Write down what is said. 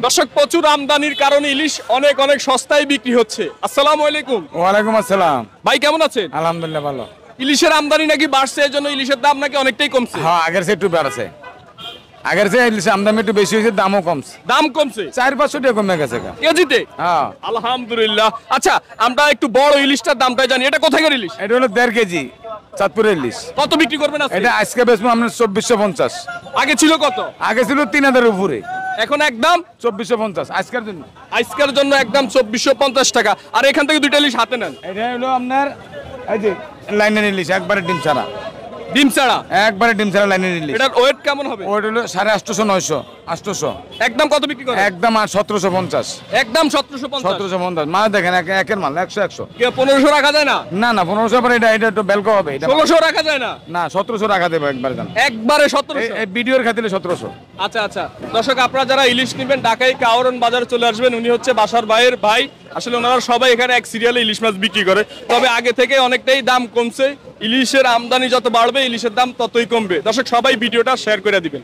দর্শক প্রচুর আমদানির কারণে ইলিশ অনেক অনেক সস্তায় বিক্রি হচ্ছে। আসসালামু আলাইকুম। ওয়ালাইকুম আসসালাম। ভাই কেমন আছেন? আলহামদুলিল্লাহ ভালো। ইলিশের আমদানি নাকি বাড়ছে, এজন্য ইলিশের দাম নাকি অনেকটাই কমছে। হ্যাঁ, আগের চেয়ে একটু বাড়ছে। আগের চেয়ে ইলিশ আমদানি একটু বেশি হয়েছে, দামও কমছে। দাম কমছে 400-500 টাকা কমে গেছে। কেজিতে? হ্যাঁ, আলহামদুলিল্লাহ। আচ্ছা, আমরা একটু বড় ইলিশটার দামটা জানি। এটা কোথাকার ইলিশ? এটা হলো 1.5 কেজি চাঁদপুরের ইলিশ। কত বিক্রি করবেন আজকে? এটা আজকে বেচবো আমরা 2450। আগে ছিল কত? আগে ছিল 3000 উপরে, এখন একদম 2450 আজকের জন্য। আজকের জন্য একদম 2450 টাকা। আর এখান থেকে দুইটা ইলিশ হাতে নেন। এটা হলো আপনার এই যে লাইনের ইলিশ, একবারে ডিম ছাড়া। ডিম ছাড়া? একবারে ডিম ছাড়া লাইনের ইলিশ। এটার ওয়েট কেমন হবে? ওটা হলো 850-900 800। একদম কত বিক্রি করেন? একদম আর 1750। একদম 1750। 1750 মা দেখেন, একের মাল 100-100। কে 1500 রাখা যায় না? না না, 1500 পরে এটা একটু বেলকো হবে। এটা 1600 রাখা যায় না? না, 1700 টাকা দেবো একবার দাম। একবারে 1700? এই ভিডিওর খাতিরে 1700। আচ্ছা আচ্ছা, দর্শক আপনারা যারা ইলিশ নেবেন ঢাকায় কাওরন বাজারে চলে আসবেন। উনি হচ্ছে বাসার ভাইয়ের ভাই। আসলে ওনারা সবাই এখানে এক সিরিয়ালে ইলিশ মাছ বিক্রি করে, তবে আগে থেকে অনেকটাই দাম কমছে। ইলিশের আমদানি যত বাড়বে ইলিশের দাম ততই কমবে। দর্শক সবাই ভিডিওটা শেয়ার করে দিবেন।